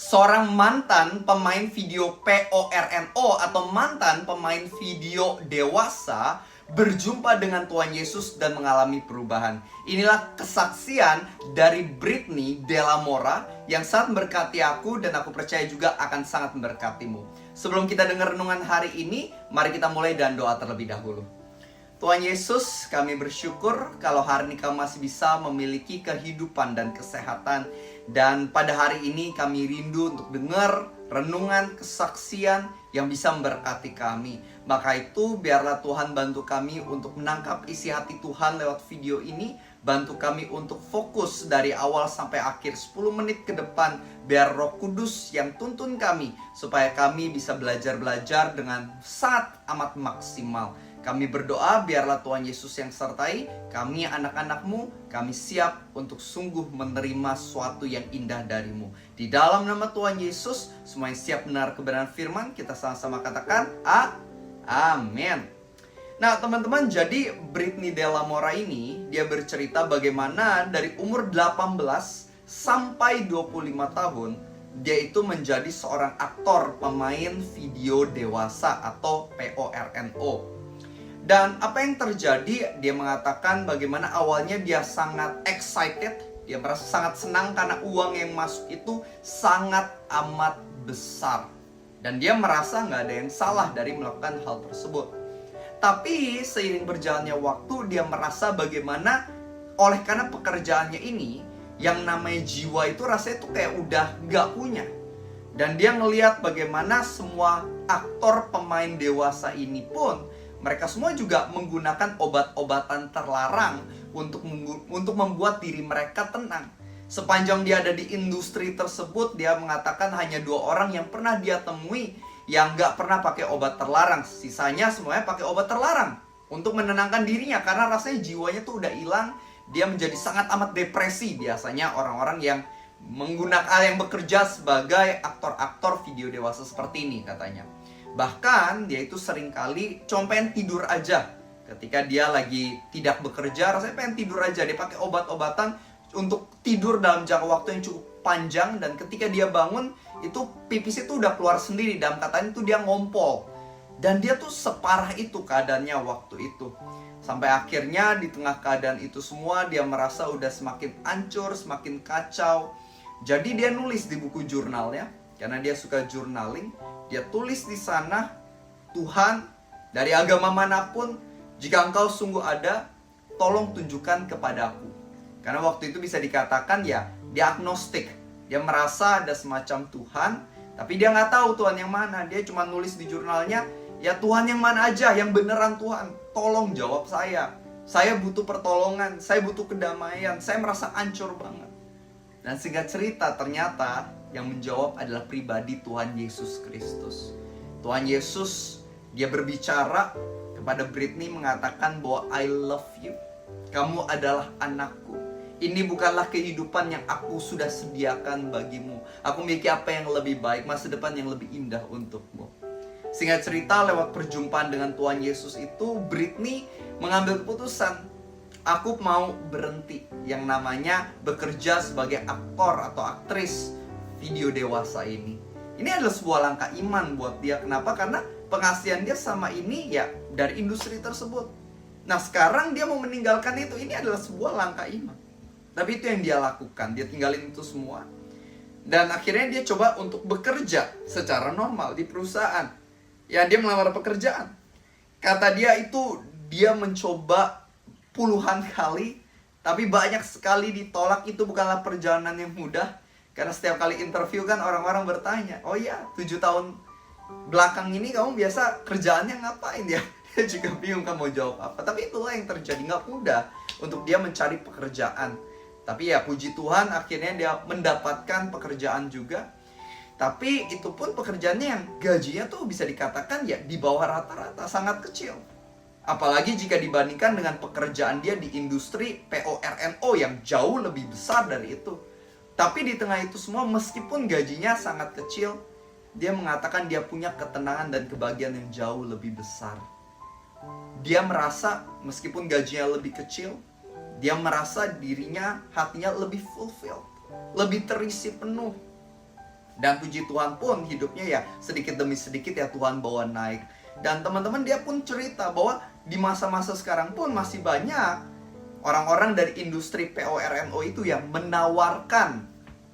Seorang mantan pemain video PORNO atau mantan pemain video dewasa berjumpa dengan Tuhan Yesus dan mengalami perubahan. Inilah kesaksian dari Britney Delamora yang sangat memberkati aku dan aku percaya juga akan sangat memberkatimu. Sebelum kita dengar renungan hari ini, mari kita mulai dengan doa terlebih dahulu. Tuhan Yesus, kami bersyukur kalau hari ini kami masih bisa memiliki kehidupan dan kesehatan. Dan pada hari ini kami rindu untuk dengar renungan kesaksian yang bisa memberkati kami. Maka itu biarlah Tuhan bantu kami untuk menangkap isi hati Tuhan lewat video ini. Bantu kami untuk fokus dari awal sampai akhir 10 menit ke depan. Biar Roh Kudus yang tuntun kami supaya kami bisa belajar dengan sangat amat maksimal. Kami berdoa biarlah Tuhan Yesus yang sertai kami anak-anak-Mu. Kami siap untuk sungguh menerima sesuatu yang indah dari-Mu. Di dalam nama Tuhan Yesus, semua yang siap benar kebenaran firman, kita sama-sama katakan amin. Nah teman-teman, jadi Britney Delamora ini, dia bercerita bagaimana dari umur 18 sampai 25 tahun, dia itu menjadi seorang aktor pemain video dewasa atau PORNO. Dan apa yang terjadi, dia mengatakan bagaimana awalnya dia sangat excited, dia merasa sangat senang karena uang yang masuk itu sangat amat besar. Dan dia merasa nggak ada yang salah dari melakukan hal tersebut. Tapi seiring berjalannya waktu, dia merasa bagaimana oleh karena pekerjaannya ini, yang namanya jiwa itu rasanya tuh kayak udah nggak punya. Dan dia ngelihat bagaimana semua aktor pemain dewasa ini pun mereka semua juga menggunakan obat-obatan terlarang untuk membuat diri mereka tenang. Sepanjang dia ada di industri tersebut, dia mengatakan hanya 2 orang yang pernah dia temui yang nggak pernah pakai obat terlarang. Sisanya semuanya pakai obat terlarang untuk menenangkan dirinya karena rasanya jiwanya tuh udah hilang. Dia menjadi sangat amat depresi. Biasanya orang-orang yang yang bekerja sebagai aktor-aktor video dewasa seperti ini katanya. Bahkan dia itu seringkali cuma pengen tidur aja. Ketika dia lagi tidak bekerja, rasanya pengen tidur aja. Dia pakai obat-obatan untuk tidur dalam jangka waktu yang cukup panjang. Dan ketika dia bangun, itu pipis itu udah keluar sendiri. Dalam katanya itu dia ngompol. Dan dia tuh separah itu keadaannya waktu itu. Sampai akhirnya di tengah keadaan itu semua, dia merasa udah semakin hancur, semakin kacau. Jadi dia nulis di buku jurnalnya, karena dia suka journaling. Dia tulis di sana, Tuhan, dari agama manapun, jika Engkau sungguh ada, tolong tunjukkan kepadaku. Karena waktu itu bisa dikatakan ya, dia agnostik. Dia merasa ada semacam Tuhan, tapi dia nggak tahu Tuhan yang mana. Dia cuma nulis di jurnalnya, ya Tuhan yang mana aja, yang beneran Tuhan. Tolong jawab saya. Saya butuh pertolongan, saya butuh kedamaian, saya merasa hancur banget. Dan singkat cerita, ternyata yang menjawab adalah pribadi Tuhan Yesus Kristus. Tuhan Yesus, dia berbicara kepada Britney mengatakan bahwa I love you. Kamu adalah anakku. Ini bukanlah kehidupan yang aku sudah sediakan bagimu. Aku memiliki apa yang lebih baik, masa depan yang lebih indah untukmu. Singkat cerita, lewat perjumpaan dengan Tuhan Yesus itu, Britney mengambil keputusan. Aku mau berhenti yang namanya bekerja sebagai aktor atau aktris video dewasa ini. Ini adalah sebuah langkah iman buat dia. Kenapa? Karena pengasihan dia sama ini ya dari industri tersebut. Nah sekarang dia mau meninggalkan itu. Ini adalah sebuah langkah iman. Tapi itu yang dia lakukan. Dia tinggalin itu semua. Dan akhirnya dia coba untuk bekerja secara normal di perusahaan. Ya dia melamar pekerjaan. Kata dia itu dia mencoba puluhan kali. Tapi banyak sekali ditolak. Itu bukanlah perjalanan yang mudah. Karena setiap kali interview kan orang-orang bertanya, oh iya 7 tahun belakang ini kamu biasa kerjaannya ngapain ya? Dia juga bingung kamu mau jawab apa. Tapi itulah yang terjadi, nggak mudah untuk dia mencari pekerjaan. Tapi ya puji Tuhan akhirnya dia mendapatkan pekerjaan juga. Tapi itu pun pekerjaannya yang gajinya tuh bisa dikatakan ya di bawah rata-rata, sangat kecil. Apalagi jika dibandingkan dengan pekerjaan dia di industri PORNO yang jauh lebih besar dari itu. Tapi di tengah itu semua, meskipun gajinya sangat kecil, dia mengatakan dia punya ketenangan dan kebahagiaan yang jauh lebih besar. Dia merasa meskipun gajinya lebih kecil, dia merasa dirinya, hatinya lebih fulfilled, lebih terisi penuh. Dan puji Tuhan pun hidupnya ya sedikit demi sedikit ya Tuhan bawa naik. Dan teman-teman dia pun cerita bahwa di masa-masa sekarang pun masih banyak orang-orang dari industri PORNO itu yang menawarkan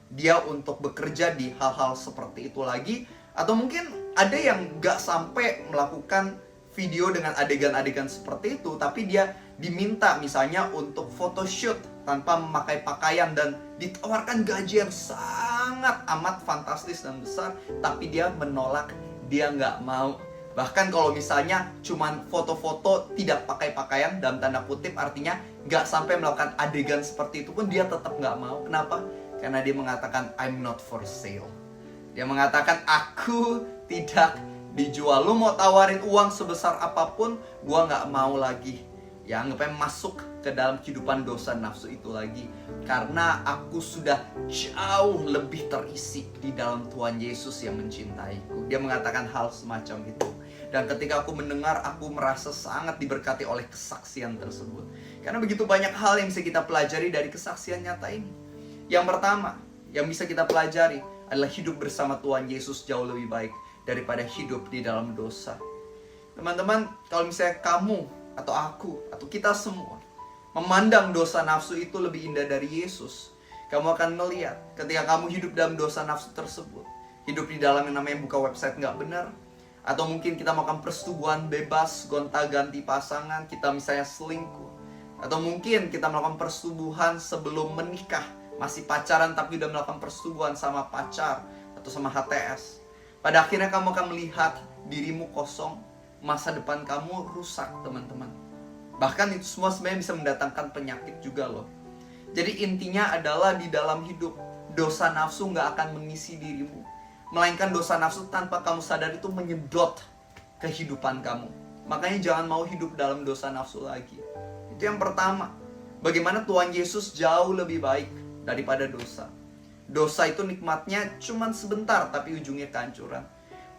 dia untuk bekerja di hal-hal seperti itu lagi. Atau mungkin ada yang gak sampai melakukan video dengan adegan-adegan seperti itu, tapi dia diminta misalnya untuk photoshoot tanpa memakai pakaian dan ditawarkan gaji yang sangat amat fantastis dan besar, tapi dia menolak, dia nggak mau. Bahkan kalau misalnya cuman foto-foto tidak pakai pakaian dalam tanda kutip, artinya nggak sampai melakukan adegan seperti itu pun dia tetap nggak mau. Kenapa? Karena dia mengatakan I'm not for sale. Dia mengatakan aku tidak dijual. Lu mau tawarin uang sebesar apapun, gua nggak mau lagi. Ya anggapnya masuk ke dalam kehidupan dosa nafsu itu lagi. Karena aku sudah jauh lebih terisi di dalam Tuhan Yesus yang mencintaiku. Dia mengatakan hal semacam itu. Dan ketika aku mendengar, aku merasa sangat diberkati oleh kesaksian tersebut. Karena begitu banyak hal yang bisa kita pelajari dari kesaksian nyata ini. Yang pertama, yang bisa kita pelajari adalah hidup bersama Tuhan Yesus jauh lebih baik daripada hidup di dalam dosa. Teman-teman, kalau misalnya kamu atau aku, atau kita semua memandang dosa nafsu itu lebih indah dari Yesus, kamu akan melihat ketika kamu hidup dalam dosa nafsu tersebut, hidup di dalam yang namanya buka website nggak benar, atau mungkin kita melakukan persetubuhan bebas, gonta-ganti pasangan, kita misalnya selingkuh, atau mungkin kita melakukan persetubuhan sebelum menikah, masih pacaran tapi udah melakukan persetubuhan sama pacar atau sama HTS. Pada akhirnya kamu akan melihat dirimu kosong, masa depan kamu rusak, teman-teman. Bahkan itu semua sebenarnya bisa mendatangkan penyakit juga loh. Jadi intinya adalah di dalam hidup, dosa nafsu gak akan mengisi dirimu. Melainkan dosa nafsu tanpa kamu sadar itu menyedot kehidupan kamu. Makanya jangan mau hidup dalam dosa nafsu lagi. Itu yang pertama. Bagaimana Tuhan Yesus jauh lebih baik daripada dosa. Dosa itu nikmatnya cuman sebentar, tapi ujungnya kehancuran.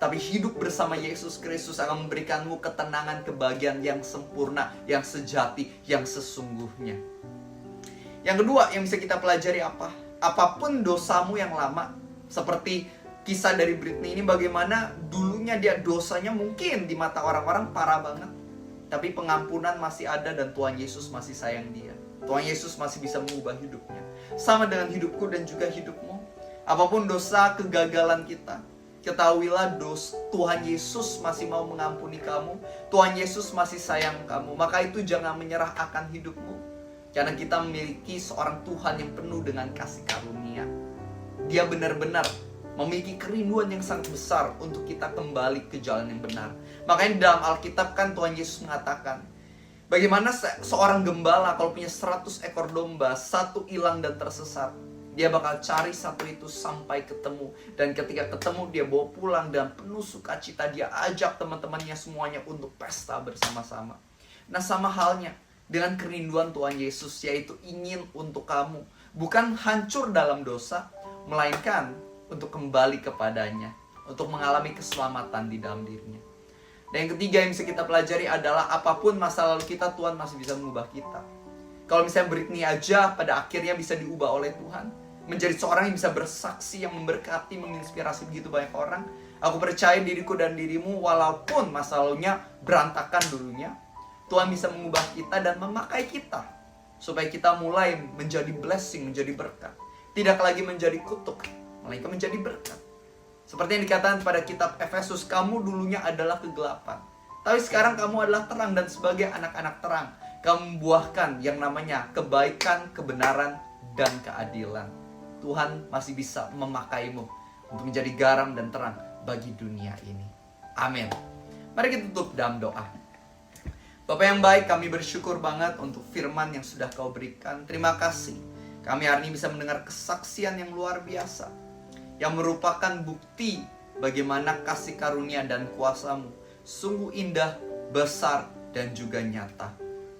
Tapi hidup bersama Yesus Kristus akan memberikanmu ketenangan, kebahagiaan yang sempurna, yang sejati, yang sesungguhnya. Yang kedua yang bisa kita pelajari apa? Apapun dosamu yang lama, seperti kisah dari Britney ini, bagaimana dulunya dia dosanya mungkin di mata orang-orang parah banget, tapi pengampunan masih ada dan Tuhan Yesus masih sayang dia. Tuhan Yesus masih bisa mengubah hidupnya. Sama dengan hidupku dan juga hidupmu. Apapun dosa, kegagalan kita, ketahuilah Tuhan Yesus masih mau mengampuni kamu. Tuhan Yesus masih sayang kamu. Maka itu jangan menyerah akan hidupmu. Karena kita memiliki seorang Tuhan yang penuh dengan kasih karunia. Dia benar-benar memiliki kerinduan yang sangat besar untuk kita kembali ke jalan yang benar. Makanya dalam Alkitab kan Tuhan Yesus mengatakan, bagaimana seorang gembala kalau punya 100 ekor domba, satu hilang dan tersesat, dia bakal cari satu itu sampai ketemu. Dan ketika ketemu dia bawa pulang dan penuh sukacita. Dia ajak teman-temannya semuanya untuk pesta bersama-sama. Nah sama halnya dengan kerinduan Tuhan Yesus, yaitu ingin untuk kamu bukan hancur dalam dosa, melainkan untuk kembali kepadanya, untuk mengalami keselamatan di dalam dirinya. Dan yang ketiga yang bisa kita pelajari adalah apapun masa lalu kita, Tuhan masih bisa mengubah kita. Kalau misalnya Britney aja pada akhirnya bisa diubah oleh Tuhan, menjadi seorang yang bisa bersaksi, yang memberkati, menginspirasi begitu banyak orang. Aku percaya diriku dan dirimu, walaupun masa lalunya berantakan dulunya, Tuhan bisa mengubah kita dan memakai kita, supaya kita mulai menjadi blessing, menjadi berkat. Tidak lagi menjadi kutuk, melainkan menjadi berkat. Seperti yang dikatakan pada kitab Efesus, kamu dulunya adalah kegelapan, tapi sekarang kamu adalah terang, dan sebagai anak-anak terang, kamu membuahkan yang namanya kebaikan, kebenaran, dan keadilan. Tuhan masih bisa memakaimu untuk menjadi garam dan terang bagi dunia ini. Amin. Mari kita tutup dalam doa. Bapak yang baik, kami bersyukur banget untuk firman yang sudah Kau berikan. Terima kasih. Kami hari ini bisa mendengar kesaksian yang luar biasa, yang merupakan bukti bagaimana kasih karunia dan kuasa-Mu sungguh indah, besar, dan juga nyata.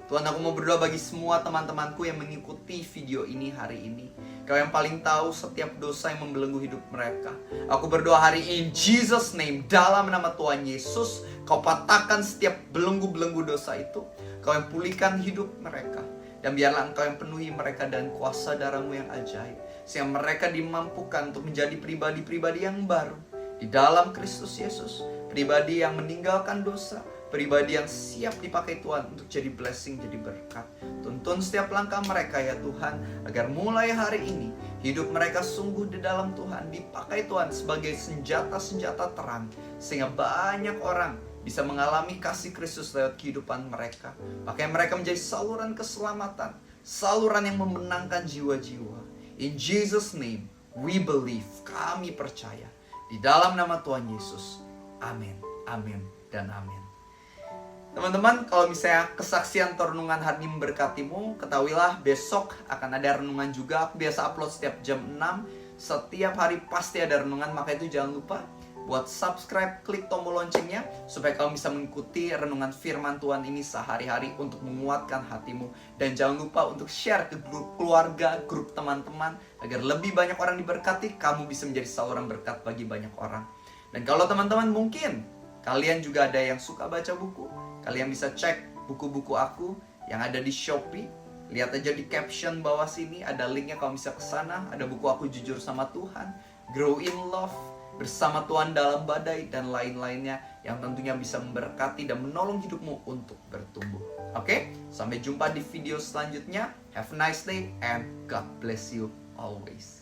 Tuhan, aku mau berdoa bagi semua teman-temanku yang mengikuti video ini hari ini. Kau yang paling tahu setiap dosa yang membelenggu hidup mereka. Aku berdoa hari ini in Jesus name, dalam nama Tuhan Yesus, Kau patahkan setiap belenggu-belenggu dosa itu. Kau yang pulihkan hidup mereka. Dan biarlah Engkau yang penuhi mereka dan kuasa darah-Mu yang ajaib, sehingga mereka dimampukan untuk menjadi pribadi-pribadi yang baru di dalam Kristus Yesus. Pribadi yang meninggalkan dosa, pribadi yang siap dipakai Tuhan untuk jadi blessing, jadi berkat. Tuntun setiap langkah mereka ya Tuhan, agar mulai hari ini hidup mereka sungguh di dalam Tuhan, dipakai Tuhan sebagai senjata-senjata terang, sehingga banyak orang bisa mengalami kasih Kristus lewat kehidupan mereka. Pakai mereka menjadi saluran keselamatan, saluran yang memenangkan jiwa-jiwa. In Jesus' name we believe, kami percaya. Di dalam nama Tuhan Yesus. Amin, amin, dan amin. Teman-teman, kalau misalnya kesaksian atau renungan hari ini memberkatimu, ketahuilah besok akan ada renungan juga. Aku biasa upload setiap jam 6. Setiap hari pasti ada renungan, maka itu jangan lupa buat subscribe, klik tombol loncengnya, supaya kamu bisa mengikuti renungan firman Tuhan ini sehari-hari untuk menguatkan hatimu. Dan jangan lupa untuk share ke grup keluarga, grup teman-teman, agar lebih banyak orang diberkati, kamu bisa menjadi saluran berkat bagi banyak orang. Dan kalau teman-teman mungkin kalian juga ada yang suka baca buku, kalian bisa cek buku-buku aku yang ada di Shopee. Lihat aja di caption bawah sini, ada linknya, kamu bisa ke sana. Ada buku aku Jujur Sama Tuhan, Grow in Love, Bersama Tuhan Dalam Badai, dan lain-lainnya yang tentunya bisa memberkati dan menolong hidupmu untuk bertumbuh. Oke, sampai jumpa di video selanjutnya. Have a nice day and God bless you always.